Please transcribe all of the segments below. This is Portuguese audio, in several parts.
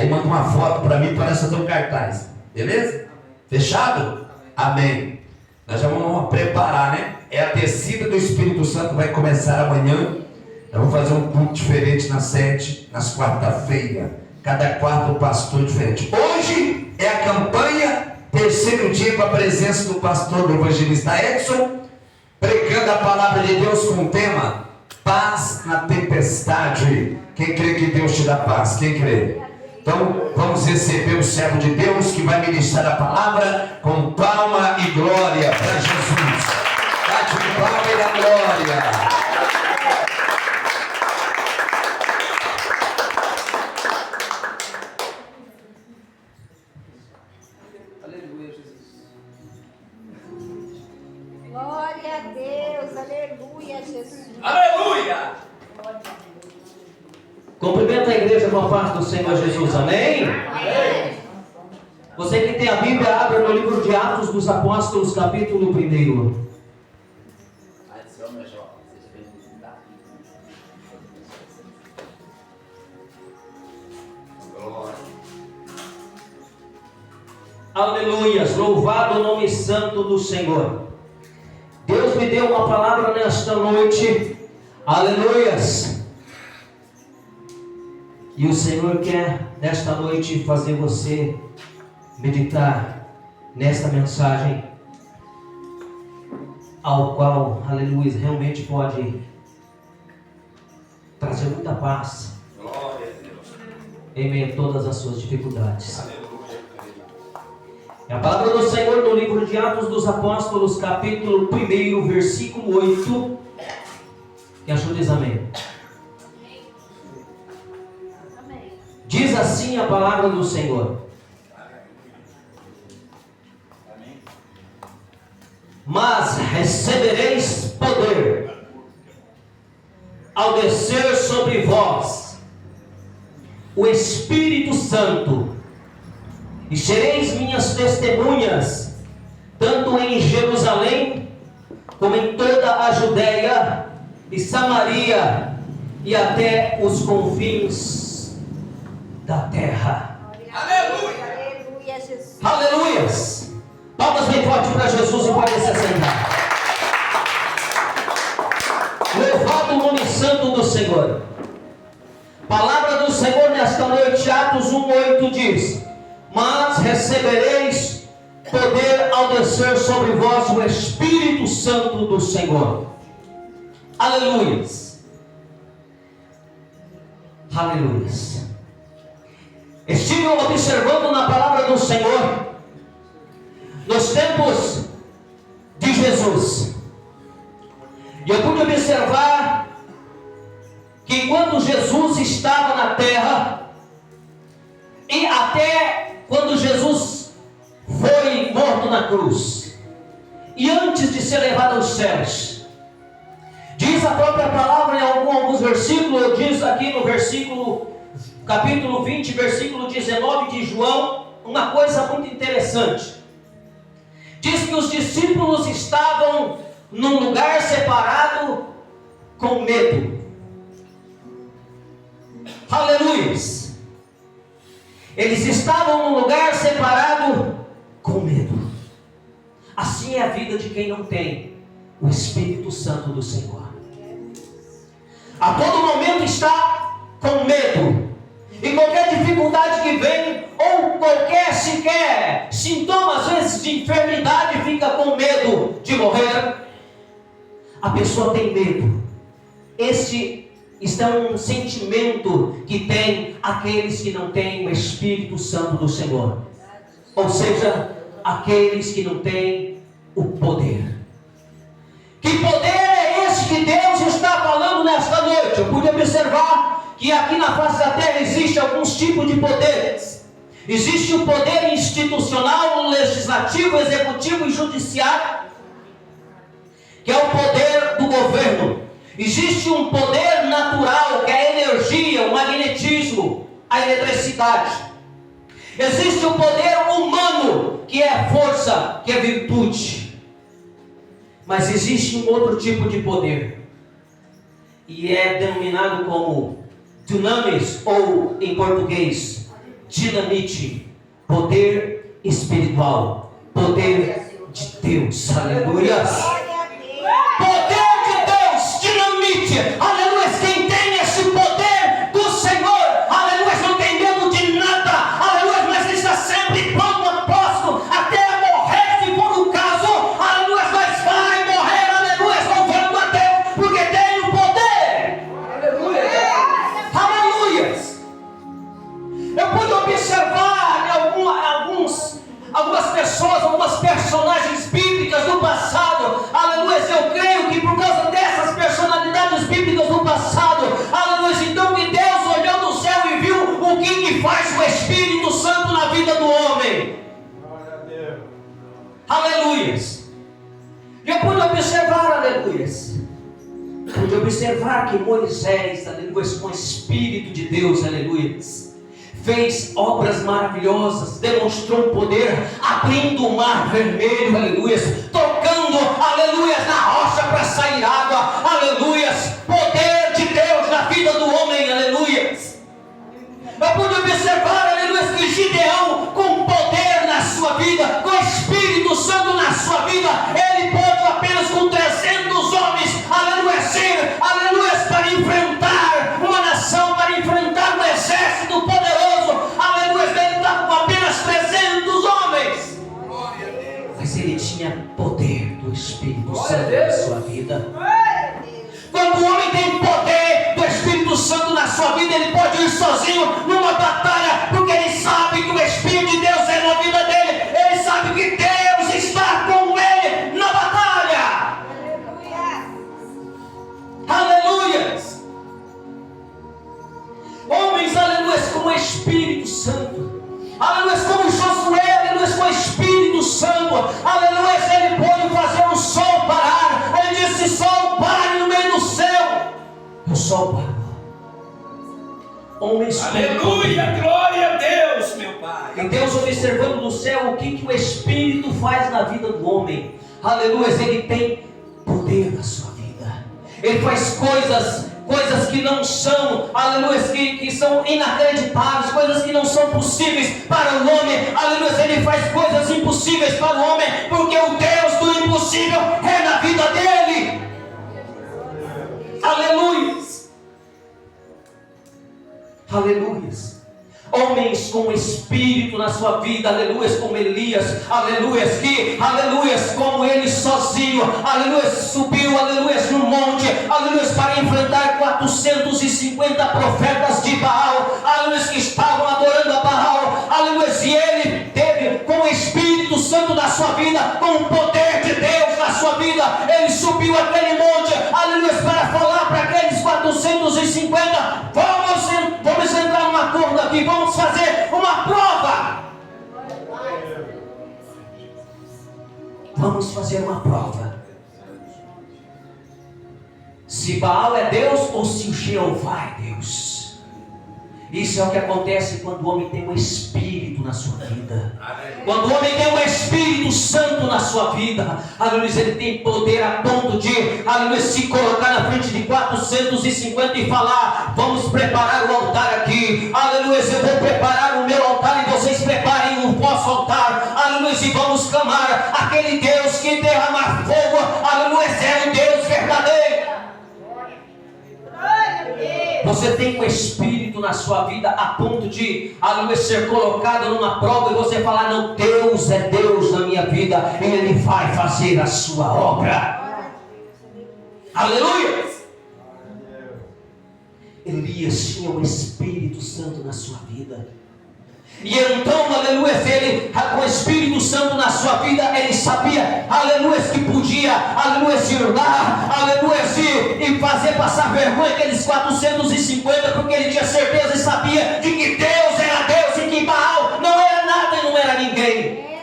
Aí manda uma foto para mim, parece fazer um cartaz. Beleza? Fechado? Amém. Nós já vamos preparar, né? É a descida do Espírito Santo, vai começar amanhã. Eu vou fazer um culto diferente nas 7, nas quarta-feira. Cada quarto um pastor diferente. Hoje é a campanha, terceiro dia com a presença do pastor, do evangelista Edson, pregando a palavra de Deus com o tema paz na tempestade. Quem crê que Deus te dá paz? Quem crê? Então vamos receber o servo de Deus que vai ministrar a palavra com palma e glória para Jesus. Bate de palma e da glória. Glória a Deus, aleluia, Jesus. Aleluia! Cumprimenta a igreja com a paz do Senhor Jesus, amém? Amém. Você que tem a Bíblia, abre no livro de Atos dos Apóstolos, capítulo 1. Aleluias, louvado o nome santo do Senhor. Deus me deu uma palavra nesta noite, aleluias. E o Senhor quer nesta noite fazer você meditar nesta mensagem, ao qual, aleluia, realmente pode trazer muita paz em meio a todas as suas dificuldades. É a palavra do Senhor no livro de Atos dos Apóstolos, capítulo 1, versículo 8. Quem achou diz amém? Amém. Diz assim a palavra do Senhor: mas recebereis poder ao descer sobre vós o Espírito Santo, e sereis minhas testemunhas, tanto em Jerusalém, como em toda a Judéia e Samaria, e até os confins da terra. Aleluia. Aleluia, Jesus. Aleluias! Palmas bem forte para Jesus e pode se assentar. Louvado o nome santo do Senhor. Palavra do Senhor nesta noite, Atos 1:8 diz: mas recebereis poder ao descer sobre vós o Espírito Santo do Senhor. Aleluias. Aleluias. Estive observando na palavra do Senhor nos tempos de Jesus, e eu pude observar que quando Jesus estava na terra, e até quando Jesus foi morto na cruz, e antes de ser levado aos céus, diz a própria palavra em alguns versículos, diz aqui no versículo, capítulo 20, versículo 19 de João, uma coisa muito interessante. Diz que os discípulos estavam num lugar separado com medo. Aleluias! Eles estavam num lugar separado com medo. Assim é a vida de quem não tem o Espírito Santo do Senhor. A todo momento está com medo. E qualquer dificuldade que vem, ou qualquer sequer sintoma, às vezes, de enfermidade, fica com medo de morrer. A pessoa tem medo. Este é um sentimento que tem aqueles que não têm o Espírito Santo do Senhor. Ou seja, aqueles que não têm o poder. Que poder é esse que Deus está falando nesta noite? Eu pude observar que aqui na face da terra existe alguns tipos de poderes. Existe o poder institucional, legislativo, executivo e judiciário, que é o poder do governo. Existe um poder natural, que é a energia, o magnetismo, a eletricidade. Existe o poder humano, que é a força, que é a virtude. Mas existe um outro tipo de poder, e é denominado como dunamis, ou em português, dinamite, poder espiritual, poder de Deus, aleluia. Poder de Deus, dinamite, aleluia. Quem tem esse poder do Senhor, aleluia, não tem medo de nada, aleluia, mas ele está sempre pronto, aposto, até morrer, se for o caso, aleluia, mas vai morrer, aleluia, louvando a Deus, porque tem o poder, aleluia. Eu pude observar algumas pessoas, algumas personagens bíblicas do passado, aleluia. Eu creio que por causa dessas personalidades bíblicas do passado, aleluia, então que Deus olhou do céu e viu o que faz o Espírito Santo na vida do homem, aleluia. Eu pude observar, aleluia, pude observar que Moisés, aleluia, com o Espírito de Deus, aleluia, fez obras maravilhosas, demonstrou poder, abrindo o mar vermelho, aleluia, tocando, aleluia, na rocha para sair água, aleluia, poder de Deus na vida do homem, aleluia. Eu pude observar, aleluia, que Gideão, com poder na sua vida, com o Espírito Santo na sua vida, ele pôde apenas com 300 homens, aleluia, ser, aleluia, para enfrentar uma nação, para enfrentar um exército poderoso, aleluia, ele estava com apenas 300 homens, mas ele tinha poder do Espírito Santo na sua vida. Quando o homem tem poder do Espírito Santo na sua vida, ele pode ir sozinho numa batalha, porque ele sabe que o Espírito de Deus é na vida dele, ele sabe que Deus está com ele na batalha. Aleluia. Homens, aleluia, com o Espírito Santo, aleluia, como Josué, aleluia, com o Espírito Santo, aleluia, ele pode fazer o sol parar. Ele disse: sol pare no meio do céu. O sol parou. Homens, aleluia, glória a Deus, meu Pai. E Deus, observando do céu o que o Espírito faz na vida do homem, aleluia, ele tem poder na sua vida. Ele faz coisas que não são, aleluia, que são inacreditáveis, coisas que não são possíveis para o homem, aleluia. Ele faz coisas impossíveis para o homem, porque o Deus do impossível é na vida dele. Aleluia. Aleluia. Homens com o Espírito na sua vida, aleluia, como Elias, aleluia, que, aleluia, como ele sozinho, aleluia, subiu, aleluia, no monte, aleluia, para enfrentar 450 profetas de Baal, aleluia, que estavam adorando a Baal, aleluia, e ele teve com o Espírito Santo na sua vida, com o poder de Deus na sua vida, ele subiu aquele monte, aleluia, para falar para aqueles 450, vamos entrar num acordo aqui, vamos fazer uma prova. Vamos fazer uma prova. Se Baal é Deus ou se o Jeová é Deus. Isso é o que acontece quando o homem tem um Espírito na sua vida. Quando o homem tem um Espírito Santo na sua vida, aleluia, ele tem poder a ponto de, aleluia, se colocar na frente de 450 e falar: vamos preparar o altar aqui, aleluia, eu vou preparar o meu altar e vocês preparem o vosso altar, aleluia, e vamos clamar aquele Deus que derrama fogo, aleluia, é o Deus verdadeiro. Você tem um Espírito na sua vida a ponto de, aleluia, ser colocado numa prova e você falar: não, Deus é Deus na minha vida e Ele vai fazer a sua obra. Aleluia. Elias tinha o Espírito Santo na sua vida. E então, aleluia, ele com o Espírito Santo na sua vida, ele sabia, aleluia, que podia, aleluia, ir lá, aleluia, e fazer passar vergonha aqueles 450, porque ele tinha certeza e sabia de que Deus era Deus e que Baal não era nada e não era ninguém.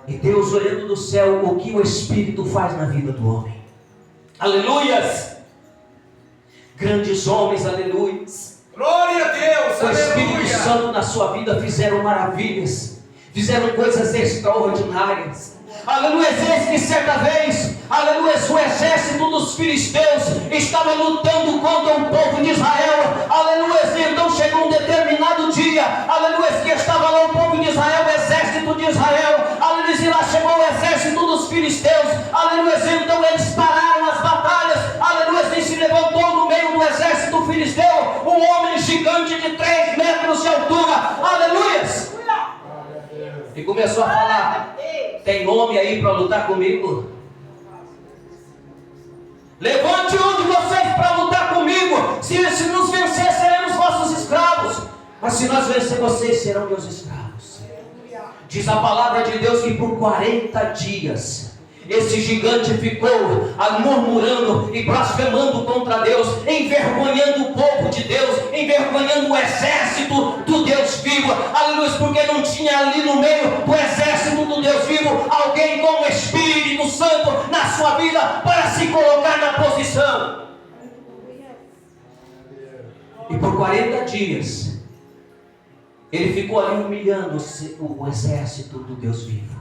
E Deus, olhando do céu o que o Espírito faz na vida do homem, aleluias, grandes homens, aleluias, glória a Deus, o Espírito aleluia. Santo na sua vida fizeram maravilhas, fizeram coisas extraordinárias. Aleluia, eis que certa vez, aleluia, o exército dos filisteus estava lutando contra o povo de Israel. Aleluia, então chegou um determinado dos filisteus, aleluia, então eles pararam as batalhas, aleluia, e se levantou no meio do exército filisteu um homem gigante de 3 metros de altura, aleluia, e começou a falar: tem homem aí para lutar comigo? Levante um de vocês para lutar comigo. Se nos vencer, seremos vossos escravos, mas se nós vencer, vocês serão meus escravos. Diz a palavra de Deus que por 40 dias esse gigante ficou murmurando e blasfemando contra Deus, envergonhando o povo de Deus, envergonhando o exército do Deus vivo, aleluia, porque não tinha ali no meio do exército do Deus vivo alguém com o Espírito Santo na sua vida para se colocar na posição. E por 40 dias ele ficou ali humilhando o exército do Deus vivo.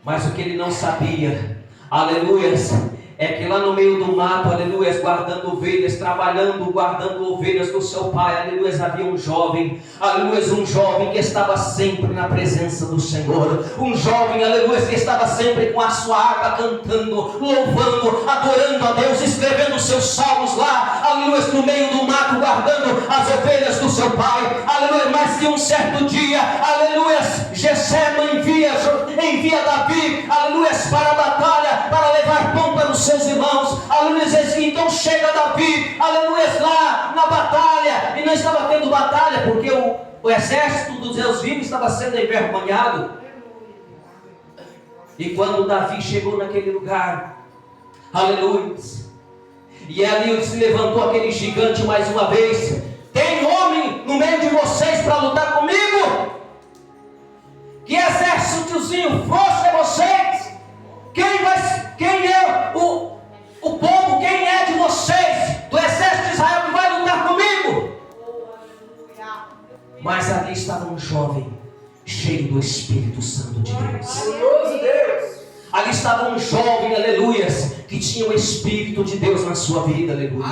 Mas o que ele não sabia, aleluias, é que lá no meio do mato, aleluias, guardando ovelhas, trabalhando, guardando ovelhas do seu pai, aleluias, havia um jovem, aleluias, um jovem que estava sempre na presença do Senhor, um jovem, aleluias, que estava sempre com a sua harpa cantando, louvando, adorando a Deus, escrevendo seus salmos lá, aleluias, no meio do mato, guardando as ovelhas do seu pai, aleluia. Mas que um certo dia, aleluias, Jessé envia Davi, aleluias, para a batalha, para levar pão para os seus irmãos, aleluia. Então chega Davi, aleluia, lá na batalha, e não estava tendo batalha, porque o exército dos Deus vivos estava sendo envergonhado. E quando Davi chegou naquele lugar, aleluia, e ali se levantou aquele gigante mais uma vez: tem homem no meio de vocês para lutar comigo? Que exércitozinho força é vocês? Quem é o povo? Quem é de vocês, do exército de Israel, que vai lutar comigo? Mas ali estava um jovem cheio do Espírito Santo de Deus. Ali estava um jovem, aleluias, que tinha o Espírito de Deus na sua vida, aleluia.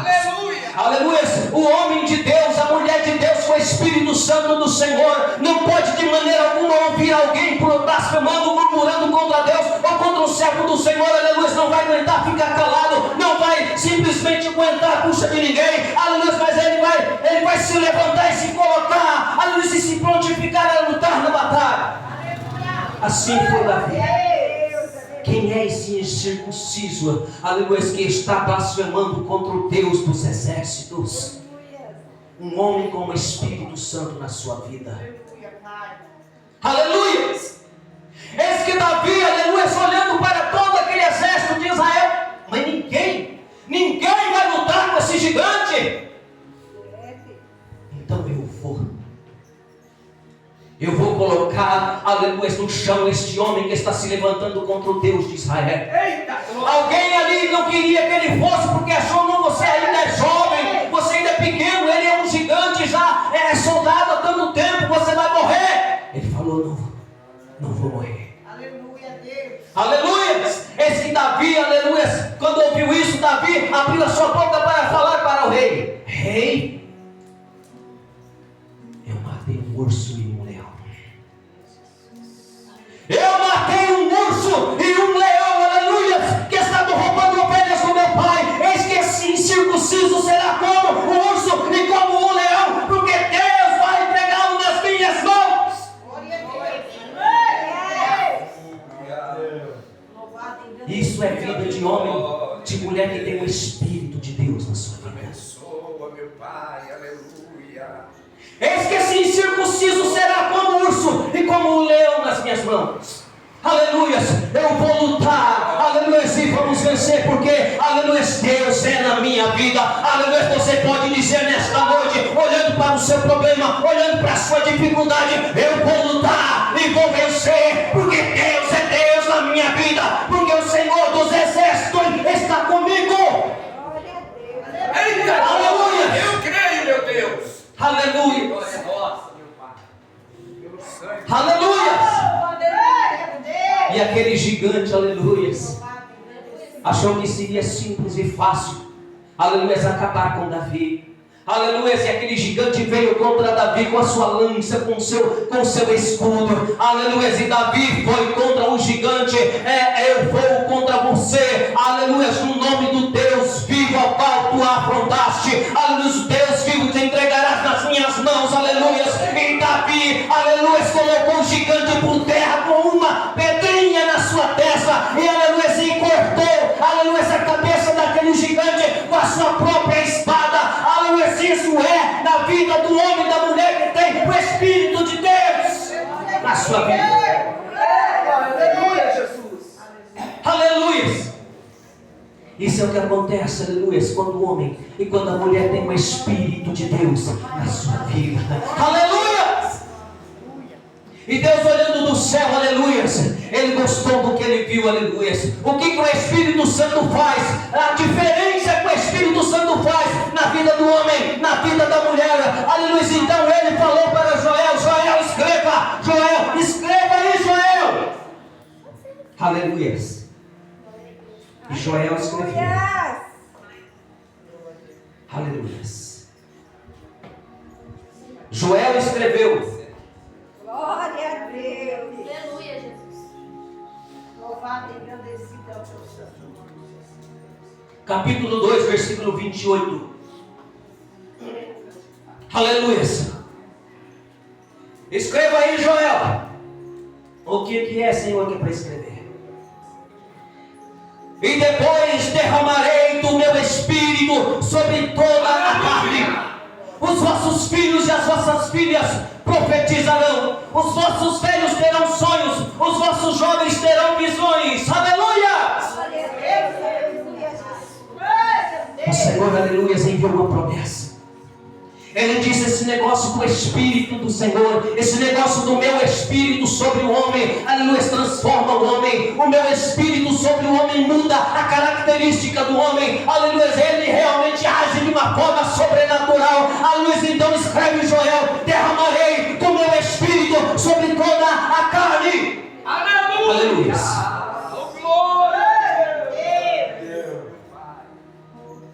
Aleluia. O homem de Deus, a mulher de Deus com o Espírito Santo do Senhor não pode de maneira alguma ouvir alguém blasfemando, murmurando contra Deus ou contra o servo do Senhor, aleluia. Não vai aguentar ficar calado, não vai simplesmente aguentar a puxa de ninguém, aleluia. Mas ele vai se levantar e se colocar, aleluia, e se prontificar a lutar na batalha. Assim foi Davi. Quem é esse incircunciso, aleluia, que está blasfemando contra o Deus dos exércitos? Um homem com o Espírito Santo na sua vida. Aleluia. Eis que Davi, aleluia, olhando para todo aquele exército de Israel, mas ninguém vai lutar com esse gigante. Então eu vou colocar, aleluia, no chão este homem que está se levantando contra o Deus de Israel. Alguém ali não queria que ele fosse, porque achou: não, você ainda é jovem, você ainda é pequeno, ele é um gigante, já é soldado há tanto tempo, você vai morrer. Ele falou: não vou morrer. Aleluia, Deus. Aleluia. Esse Davi, aleluia, quando ouviu isso, Davi abriu a sua boca para falar para o rei: rei, eu matei um urso e um leão. Eu matei um urso e um leão, aleluia, que estavam roubando ovelhas do meu pai. Eis que esse incircunciso será como o urso e como o leão, porque Deus vai entregá-lo nas minhas mãos. Isso é vida de homem, de mulher que tem o Espírito de Deus na sua vida. Abençoa, meu Pai, aleluia. Eis que esse incircunciso será como o urso e como o leão nas minhas mãos. Aleluia, eu vou lutar, aleluia, e vamos vencer, porque, aleluia, Deus é na minha vida. Aleluia, você pode dizer nesta noite, olhando para o seu problema, olhando para a sua dificuldade: eu vou lutar e vou vencer, porque Deus é Deus na minha vida, porque o Senhor dos exércitos está comigo. Eita, aleluia. Eu creio, meu Deus. Aleluia. Nossa, meu Pai. Pelo sangue. Aleluia. E aquele gigante, aleluia, achou que seria simples e fácil, aleluia, acabar com Davi. Aleluia, e aquele gigante veio contra Davi com a sua lança, com seu escudo. Aleluia, e Davi foi contra o gigante. Eu vou contra você. Aleluia, no nome do Deus vivo ao qual tu afrontaste. Aleluia, Deus vivo te entregarás nas minhas mãos. Aleluia, e Davi, aleluia, colocou o gigante por terra com uma pedrinha na sua testa. E aleluia, e cortou, aleluia, a cabeça daquele gigante com a sua própria espada. Aleluia, isso é na vida do homem e da mulher que tem o Espírito de Deus na sua vida. Aleluia, Jesus. Aleluia. Isso é o que acontece, aleluia, quando o homem e quando a mulher tem o Espírito de Deus na sua vida. Aleluia. E Deus olhando do céu, aleluia, Ele gostou do que Ele viu, aleluia. O que o Espírito Santo faz? A diferença que o Espírito Santo faz na vida do homem, na vida da mulher, aleluia. Então Ele falou para Joel: Joel, escreva, Joel, escreva aí, Joel. Aleluia. E Joel escreveu. Aleluia. Joel escreveu. Glória a Deus. Aleluia, Jesus. Louvado e agradecido é o teu santo nome. Capítulo 2, versículo 28. Aleluia. Escreva aí, Joel. O que é, Senhor, que é para escrever? E depois derramarei do meu Espírito sobre toda a carne. Os vossos filhos e as vossas filhas profetizarão. Os vossos velhos terão sonhos. Os vossos jovens terão visões. Aleluia! Glória a Deus, aleluia, Jesus. O Senhor, aleluia, enviou uma promessa. Ele disse: esse negócio do Espírito do Senhor, esse negócio do meu Espírito sobre o homem, aleluia, transforma o homem. O meu Espírito sobre o homem muda a característica do homem, aleluia. Ele realmente age de uma forma sobrenatural, aleluia. Então escreve, Joel: derramarei do meu Espírito sobre toda a carne. Aleluia. Oh, glória.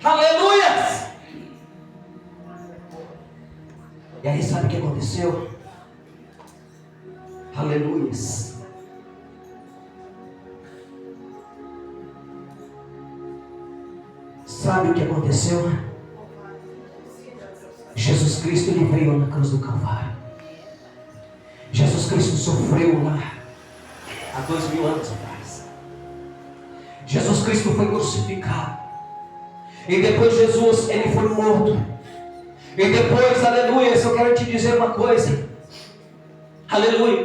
Aleluia. E aí, sabe o que aconteceu? Aleluia. Sabe o que aconteceu? Jesus Cristo, ele veio na cruz do Calvário. Jesus Cristo sofreu lá há 2000 anos atrás. Jesus Cristo foi crucificado. E depois Jesus, ele foi morto. E depois, aleluia, eu quero te dizer uma coisa. Aleluia.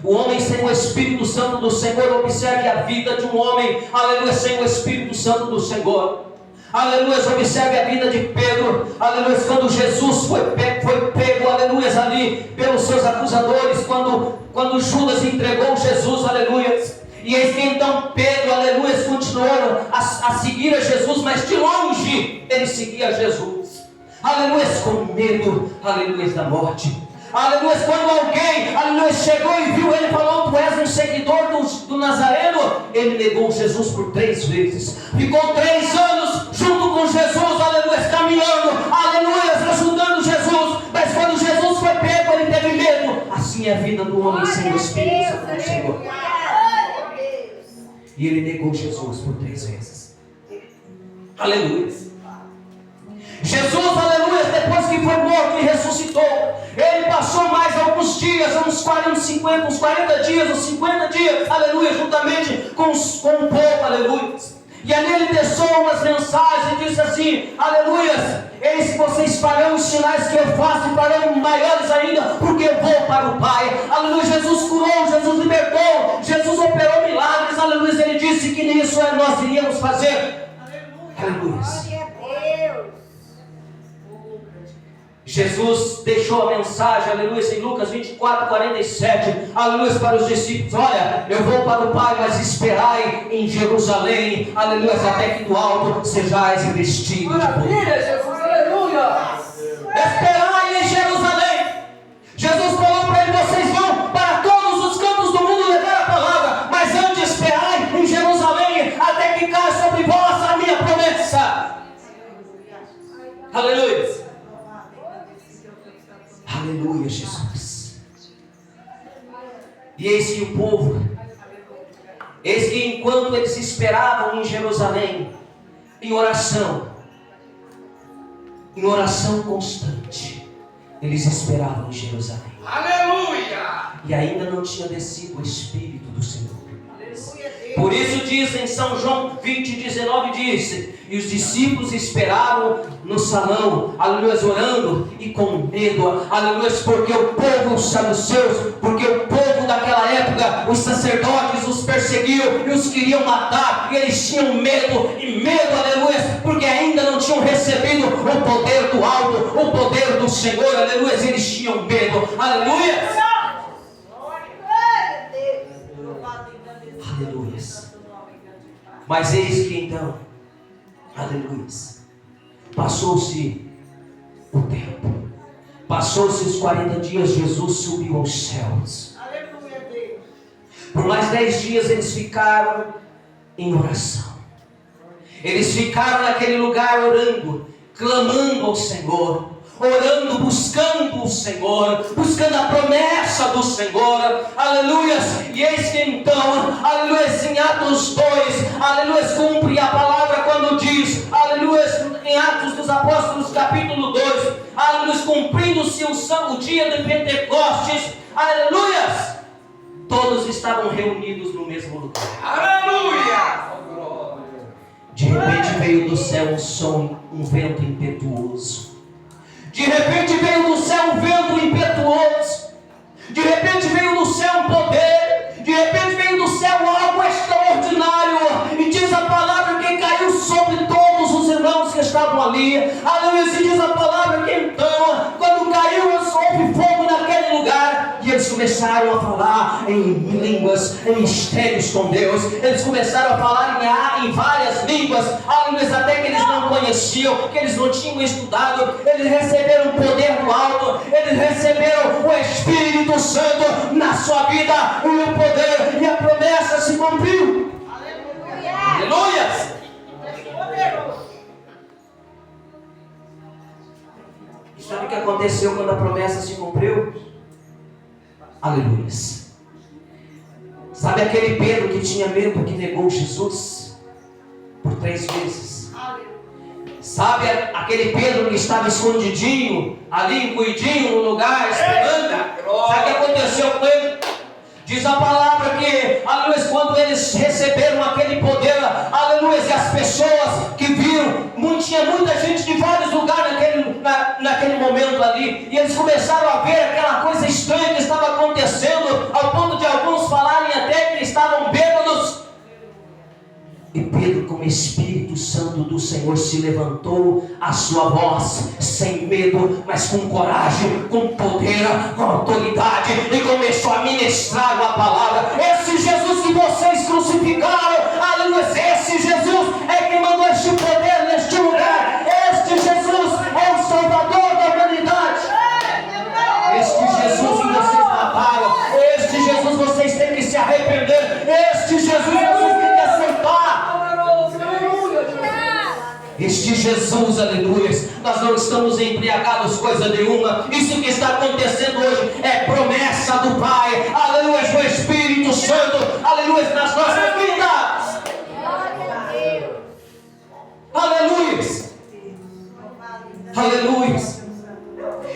O homem sem o Espírito Santo do Senhor, observe a vida de um homem, aleluia, sem o Espírito Santo do Senhor. Aleluia, observe a vida de Pedro. Aleluia, quando Jesus foi pego, aleluia, ali pelos seus acusadores, quando Judas entregou Jesus, aleluia. E eis que então Pedro, aleluia, continuaram a seguir a Jesus, mas de longe ele seguia Jesus. Aleluia, com medo, aleluia, da morte. Aleluia, quando alguém, aleluia, chegou e viu ele, falou: tu és um seguidor do Nazareno. Ele negou Jesus por 3 vezes. Ficou 3 anos junto com Jesus, aleluia, caminhando, aleluia, ajudando Jesus. Mas quando Jesus foi pego, ele teve medo. Assim é a vida do homem sem o Espírito Santo do Senhor. E ele negou Jesus por 3 vezes. Aleluia. Jesus, aleluia, depois que foi morto e ressuscitou, ele passou mais alguns dias, uns 40 dias, uns 50 dias, aleluia, juntamente com o povo, aleluia. E ali ele deixou umas mensagens e disse assim: aleluia, eis que vocês farão os sinais que eu faço e farão maiores ainda, porque eu vou para o Pai. Aleluia, Jesus curou, Jesus libertou, Jesus operou milagres, aleluia. Ele disse que nisso nós iríamos fazer. Aleluia. Glória a Deus. Jesus deixou a mensagem, aleluia, em Lucas 24, 47, aleluia, para os discípulos: olha, eu vou para o Pai, mas esperai em Jerusalém, aleluia, até que do alto sejais revestidos de poder. Maravilha, Jesus, aleluia. Esperai em Jerusalém. Jesus falou para ele: vocês vão para todos os cantos do mundo levar a palavra, mas antes esperai em Jerusalém, até que caia sobre vós a minha promessa. Aleluia. Aleluia, Jesus. E eis que o povo, eis que enquanto eles esperavam em Jerusalém, em oração constante, eles esperavam em Jerusalém. Aleluia! E ainda não tinha descido o Espírito do Senhor. Por isso diz em São João 20:19, diz: e os discípulos esperavam no salão, aleluia, orando e com medo, aleluia, porque o povo, os saduceus, porque o povo daquela época, os sacerdotes os perseguiam e os queriam matar, e eles tinham medo, aleluia, porque ainda não tinham recebido o poder do alto, o poder do Senhor, aleluia, eles tinham medo, aleluia. Aleluia. Mas eis que então, aleluia, passou-se o tempo, passou-se os 40 dias, Jesus subiu aos céus. Aleluia, Deus. Por mais 10 dias eles ficaram em oração. Eles ficaram naquele lugar orando, clamando ao Senhor, orando, buscando o Senhor, buscando a promessa do Senhor, aleluia. E eis que então, aleluia, em Atos 2, aleluia, cumpre a palavra quando diz, aleluia, em Atos dos Apóstolos capítulo 2, aleluia, cumprindo-se o dia de Pentecostes, aleluia, todos estavam reunidos no mesmo lugar. Aleluia! De repente veio do céu um som, um vento impetuoso. De repente veio do céu um vento impetuoso. De repente veio do céu um poder. De repente veio do céu algo extraordinário. E diz a palavra que caiu sobre todos os irmãos que estavam ali. Aleluia. E diz a palavra que então, quando caiu, houve fogo naquele lugar. E eles começaram a falar em línguas, em mistérios com Deus. Eles começaram a falar em várias línguas. Aleluia. Até que eles não conheciam, que eles não tinham estudado. Eles receberam o poder do alto. Eles receberam o Espírito Santo na sua vida. E o poder e a promessa se cumpriu. Aleluia. E sabe o que aconteceu quando a promessa se cumpriu? Aleluia. Sabe aquele Pedro que tinha medo, que negou Jesus por 3 vezes? Sabe aquele Pedro que estava escondidinho, ali encuidinho no lugar, esperando? Sabe o que aconteceu com ele? Diz a palavra que, aleluia, quando eles receberam aquele poder, aleluia, e as pessoas que viram, tinha muita gente de vários lugares naquele momento ali, e eles começaram a ver aquela coisa estranha que estava acontecendo, ao ponto de alguns falarem até que estavam bêbados. E Pedro, com o Espírito Santo do Senhor, se levantou a sua voz, sem medo, mas com coragem, com poder, com autoridade, e começou a ministrar a palavra. Esse Jesus que vocês crucificaram, aleluia, esse Jesus é quem mandou este poder neste lugar. Este Jesus é o Salvador da humanidade. Este Jesus que vocês mataram, este Jesus vocês têm que se arrepender, este Jesus vocês têm que aceitar. Este Jesus, aleluia, nós não estamos embriagados coisa nenhuma. Isso que está acontecendo hoje é promessa do Pai, aleluia, do Espírito Santo, aleluia, nas nossas vidas. Aleluia, aleluia.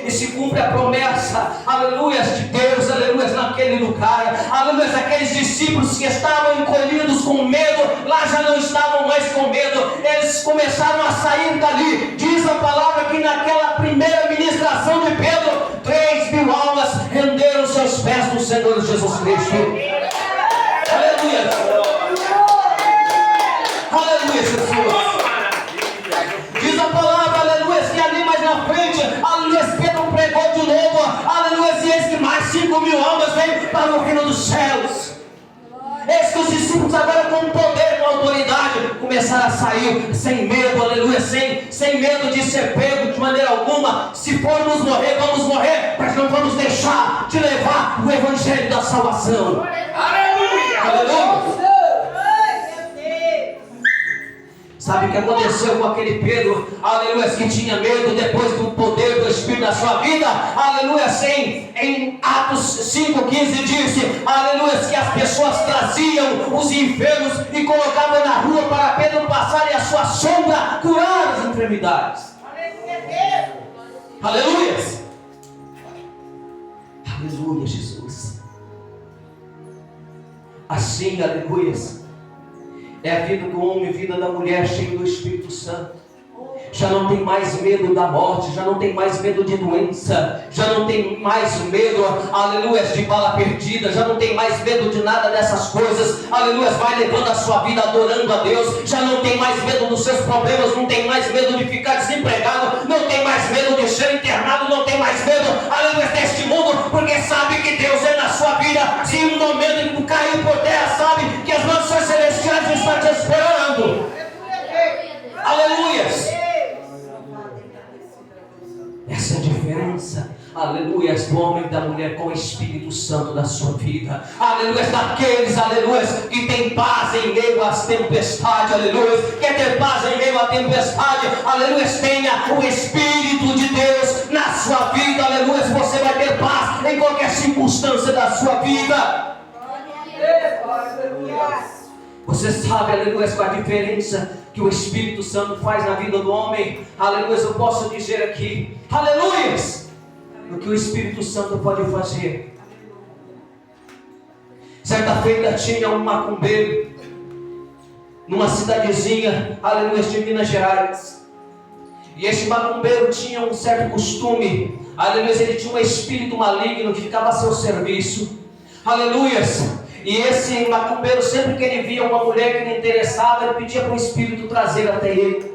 E se cumpre a promessa, aleluia, de Deus, aleluia, naquele lugar, aleluia. Aqueles discípulos que estavam encolhidos com medo, lá já não estavam mais com medo, eles começaram a sair dali. Diz a palavra que naquela primeira ministração de Pedro, 3.000 almas renderam seus pés do Senhor Jesus Cristo. Aleluia, aleluia, Jesus. Diz a palavra, aleluia, que ali mais na frente, aleluia, Pedro pregou de novo, aleluia, e eis que mais 5.000 almas vêm para o reino dos céus. Eis que os discípulos agora com poder, com autoridade, começaram a sair sem medo, aleluia, sem medo de ser pego de maneira alguma. Se formos morrer, vamos morrer, mas não vamos deixar de levar o evangelho da salvação. Aleluia, aleluia. Sabe o que aconteceu com aquele Pedro, aleluia, que tinha medo depois do poder do Espírito na sua vida? Aleluia, em Atos 5,15 disse, aleluia, que as pessoas traziam os enfermos e colocavam na rua para Pedro passar e a sua sombra curar as enfermidades. Aleluia! Aleluia, Jesus. Assim, aleluia, é a vida do homem, a vida da mulher cheia do Espírito Santo. Já não tem mais medo da morte, já não tem mais medo de doença, já não tem mais medo, aleluia, de bala perdida, já não tem mais medo de nada dessas coisas, aleluia, vai levando a sua vida adorando a Deus, já não tem mais medo dos seus problemas, não tem mais medo de ficar desempregado, não tem mais medo de ser internado, não tem mais medo, aleluia, deste mundo, porque sabe que Deus é na sua vida. Se um momento em que caiu por terra, sabe que as mansões celestiais estão te esperando. Aleluia. Essa é a diferença, aleluia, do homem e da mulher com o Espírito Santo da sua vida. Aleluia, daqueles, aleluia, que tem paz em meio às tempestades, aleluia. Quer ter paz em meio à tempestade, aleluia, tenha o Espírito de Deus na sua vida, aleluia. Você vai ter paz em qualquer circunstância da sua vida. Você sabe, aleluia, qual a diferença que o Espírito Santo faz na vida do homem? Aleluia, eu posso dizer aqui, aleluia, o que o Espírito Santo pode fazer. Certa feita tinha um macumbeiro numa cidadezinha, aleluia, de Minas Gerais. E este macumbeiro tinha um certo costume, aleluia, ele tinha um espírito maligno que ficava a seu serviço, aleluia. E esse macumbeiro, sempre que ele via uma mulher que lhe interessava, ele pedia para o Espírito trazer até ele.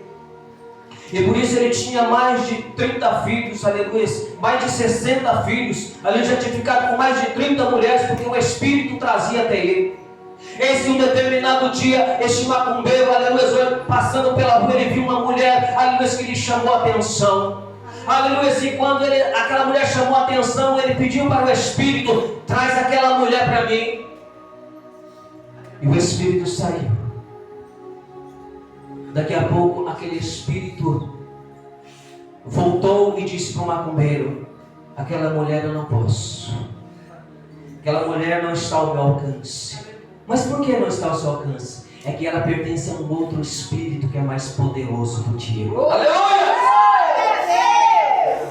E por isso ele tinha mais de 30 filhos, aleluia, mais de 60 filhos. Ele já tinha ficado com mais de 30 mulheres, porque o Espírito trazia até ele. Eis que um determinado dia, este macumbeiro, aleluia, passando pela rua, ele viu uma mulher, aleluia, que lhe chamou a atenção. Aleluia, e quando aquela mulher chamou a atenção, ele pediu para o Espírito, traz aquela mulher para mim. E o Espírito saiu. Daqui a pouco aquele Espírito voltou e disse para o macumbeiro, aquela mulher eu não posso, aquela mulher não está ao meu alcance. Mas por que não está ao seu alcance? É que ela pertence a um outro Espírito que é mais poderoso do que eu. Aleluia!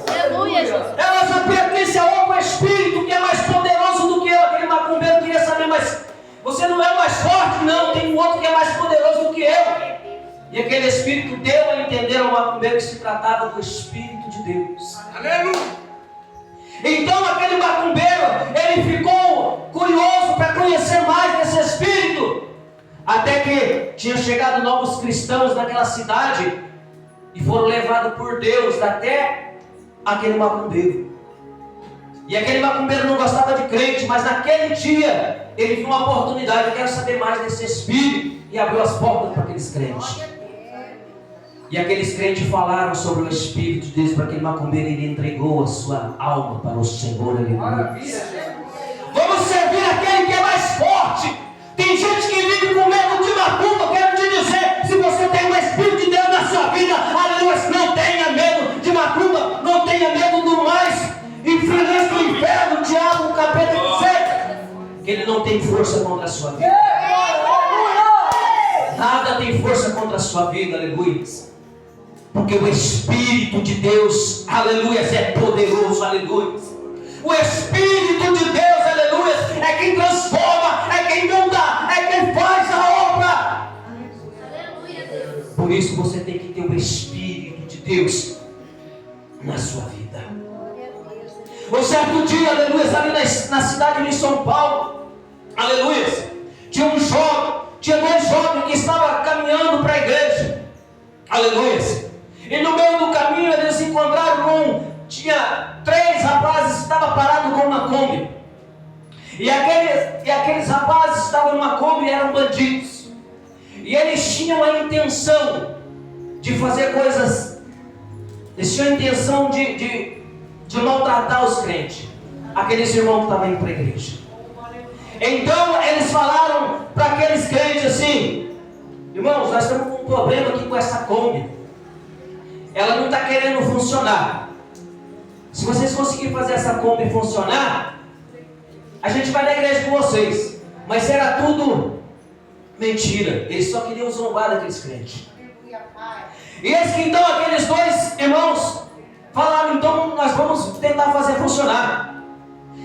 Aleluia, Jesus. Ela já pertence a outro Espírito que é mais poderoso do que eu. Aquele macumbeiro queria saber, mas você não é o mais forte? Não, tem um outro que é mais poderoso do que eu. E aquele Espírito deu a entender ao macumbeiro que se tratava do Espírito de Deus. Aleluia! Então aquele macumbeiro, ele ficou curioso para conhecer mais desse Espírito. Até que tinha chegado novos cristãos naquela cidade e foram levados por Deus até aquele macumbeiro. E aquele macumbeiro não gostava de crente, mas naquele dia ele viu uma oportunidade. Eu quero saber mais desse Espírito, e abriu as portas para aqueles crentes. E aqueles crentes falaram sobre o Espírito de Deus para aquele macumbeiro. Ele entregou a sua alma para o Senhor. Aleluia. Vamos servir aquele que é mais forte. Tem gente que vive com medo de macumba. Quero te dizer, se você tem o Espírito de Deus na sua vida, aleluia, não tenha medo de macumba, não tenha medo do mais influência do inferno, o diabo, o capeta, etc. Que ele não tem força contra a sua vida. Nada tem força contra a sua vida, aleluia. Porque o Espírito de Deus, aleluia, é poderoso, aleluia. O Espírito de Deus, aleluia, é quem transforma, é quem muda, é quem faz a obra. Aleluia, Deus. Por isso você tem que ter o Espírito de Deus na sua vida. Um certo dia, aleluia, ali na cidade de São Paulo, aleluia, tinha dois jovens que estavam caminhando para a igreja, aleluia. E no meio do caminho eles se encontraram tinha 3 rapazes que estavam parados com uma Kombi. E aqueles rapazes estavam numa Kombi e eram bandidos. E eles tinham a intenção de fazer coisas, eles tinham a intenção de maltratar os crentes, aqueles irmãos que estavam indo para a igreja. Então eles falaram para aqueles crentes assim: Irmãos, nós estamos com um problema aqui com essa Kombi. Ela não está querendo funcionar. Se vocês conseguirem fazer essa Kombi funcionar, a gente vai na igreja com vocês. Mas era tudo mentira. Eles só queriam zombar daqueles crentes. E eis que então aqueles dois irmãos falaram, então nós vamos tentar fazer funcionar.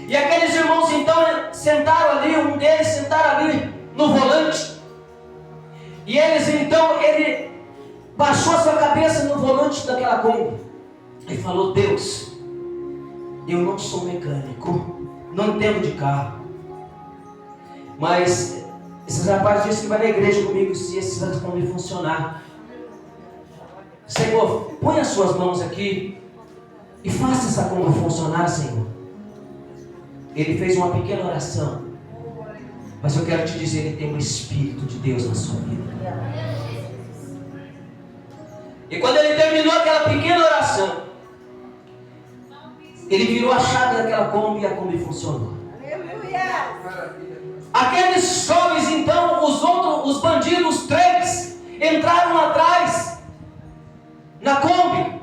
E aqueles irmãos então sentaram ali, um deles sentaram ali no volante. E ele baixou a sua cabeça no volante daquela Kombi e falou: Deus, eu não sou mecânico, não entendo de carro, mas esses rapazes dizem que vai na igreja comigo se esses Kombi funcionar. Senhor, põe as suas mãos aqui e faça essa Kombi funcionar, Senhor. Ele fez uma pequena oração, mas eu quero te dizer, ele tem um Espírito de Deus na sua vida. E quando ele terminou aquela pequena oração, ele virou a chave daquela Kombi e a Kombi funcionou. Aqueles jovens então, os bandidos, 3, entraram atrás na Kombi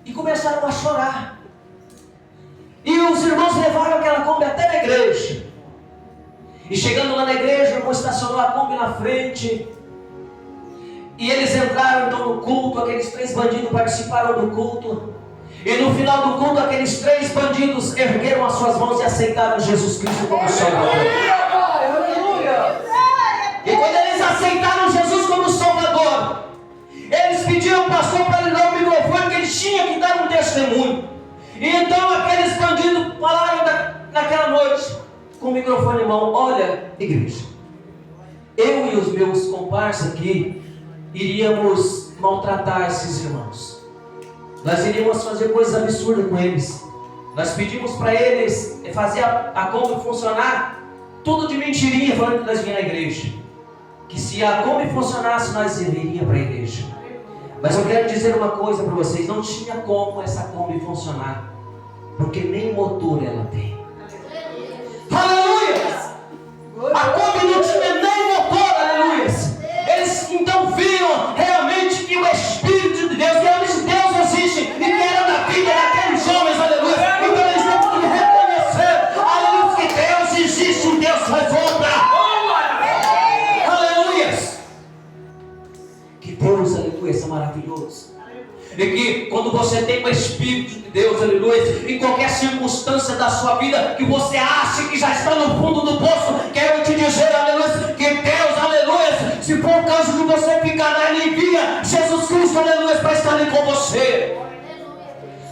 e começaram a chorar. E os irmãos levaram aquela Kombi até na igreja. E chegando lá na igreja, o irmão estacionou a Kombi na frente. E eles entraram então no culto. Aqueles 3 bandidos participaram do culto. E no final do culto, aqueles 3 bandidos ergueram as suas mãos e aceitaram Jesus Cristo como Salvador. E quando eles aceitaram Jesus como Salvador, eles pediram ao pastor para lhe dar o microfone, que eles tinham que dar um testemunho. E então aqueles bandidos falaram naquela noite, com o microfone em mão: olha, igreja, eu e os meus comparsas aqui iríamos maltratar esses irmãos. Nós iríamos fazer coisas absurdas com eles. Nós pedimos para eles fazer a Kombi funcionar, tudo de mentirinha, falando que nós vinhamos na igreja. Que se a Kombi funcionasse, nós iríamos para a igreja. Mas eu quero dizer uma coisa para vocês: não tinha como essa Kombi funcionar, porque nem motor ela tem. Aleluia! A Kombi não tinha nem motor, aleluia! Eles então viram realmente que o Espírito de Deus, que a luz de Deus existe e que era na vida daqueles homens, aleluia! Então eles têm que reconhecer, aleluia, que Deus existe, um Deus faz obra. Aleluia! Que Deus, aleluia, é maravilhoso. E que quando você tem o Espírito de Deus, aleluia, em qualquer circunstância da sua vida que você acha que já está no fundo do poço, quero te dizer, aleluia, que Deus, aleluia, se for o caso de você ficar lá, Ele envia Jesus Cristo, aleluia, para estar ali com você.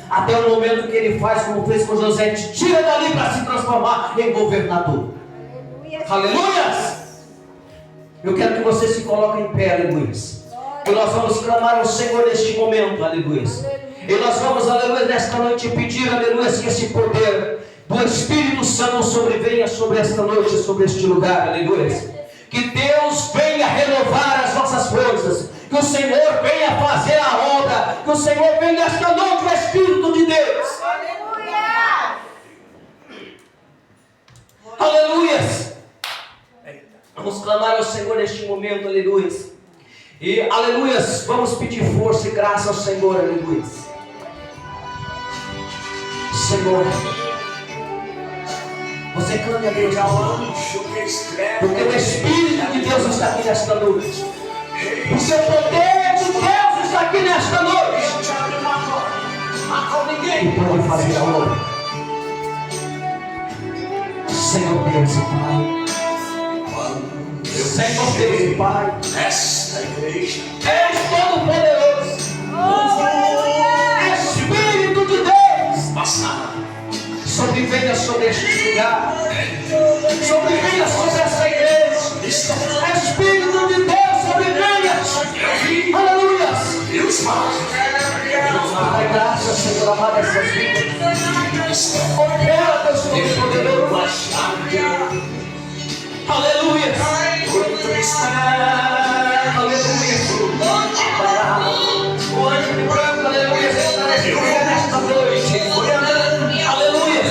Até o momento que Ele faz como fez com José, te tira dali para se transformar em governador. Aleluia! Eu quero que você se coloque em pé, aleluia. E nós vamos clamar ao Senhor neste momento, aleluia. E nós vamos, aleluia, nesta noite pedir, aleluia, que esse poder do Espírito Santo sobrevenha sobre esta noite, sobre este lugar, aleluia. Que Deus venha renovar as nossas forças, que o Senhor venha fazer a obra, que o Senhor venha esta noite, o Espírito de Deus. Aleluia! Aleluia! Vamos clamar ao Senhor neste momento, aleluia. E, aleluia, vamos pedir força e graça ao Senhor, aleluia. Senhor, você clame a Deus, porque o Espírito de Deus está aqui nesta noite. O seu poder de Deus está aqui nesta noite. Ninguém pode fazer a obra. Senhor Deus e Pai, Senhor Deus e Pai, Esta igreja és todo poderoso. Espírito de Deus, sobrevenha sobre este lugar, sobrevenha sobre essa igreja. Espírito de Deus, sobrevenha. Aleluia. Pai, graças, Senhor amado, essas vidas. Opera, Deus Todo-Poderoso. Aleluia. Aleluia. O anjo de branco, aleluia, está nesta noite. Aleluia.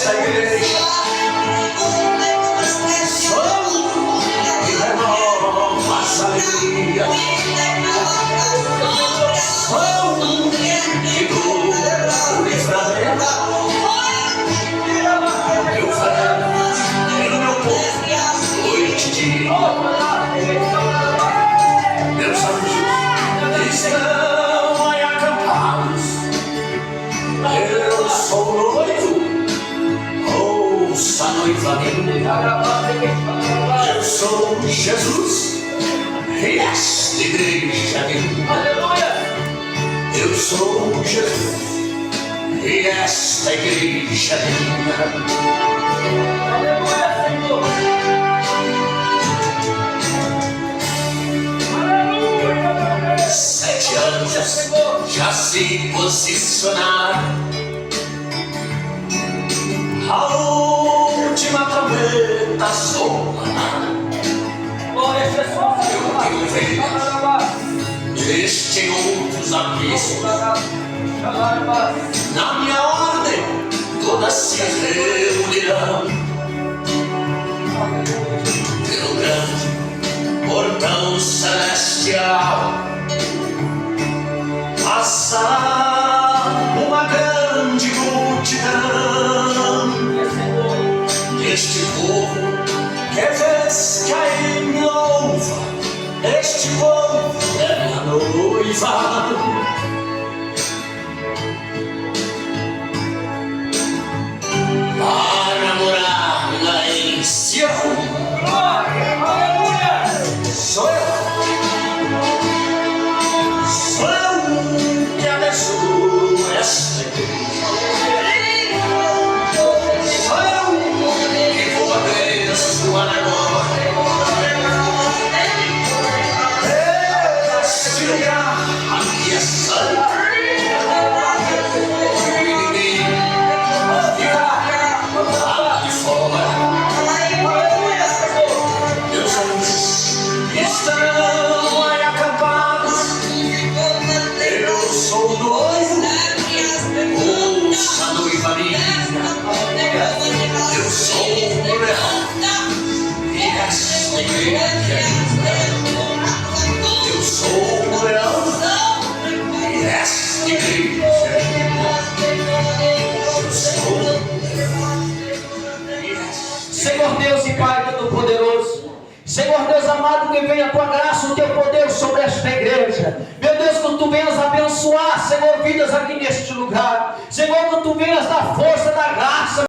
esta igreja som que renova essa alegria, som que dura o livramento. Eu falo no meu povo, noite e dia. Meus anjos estão aí acampados. Eu sou o noivo, ouça a noiva minha. Eu sou Jesus e esta igreja minha. Eu sou Jesus e esta igreja minha. 7 anjos já se posicionaram. A última trombeta soa. Eu tenho ovelhas neste outros abismos. Na minha ordem todas se reunirão pelo grande portão celestial. Passa uma grande multidão deste povo que vês que aí me louva. Este povo é minha noiva. Para morar lá em Sião. Sou eu. Sou eu que abençoo esta igreja. Sou eu que vou abençoar agora. Este lugar aqui é santo. Estão aí acampados. Eu sou o noivo, ouça a noiva minha. Eu sou o leão e esta igreja. Eu sou o leão e esta igreja. Eu sou o leão e esta. Senhor Deus e Pai Todo-Poderoso, Senhor Deus amado, que venha a tua graça, o teu poder sobre esta igreja. Meu Deus, que tu venhas abençoar, Senhor, vidas aqui neste lugar. Senhor, que tu venhas dar força, dar graça.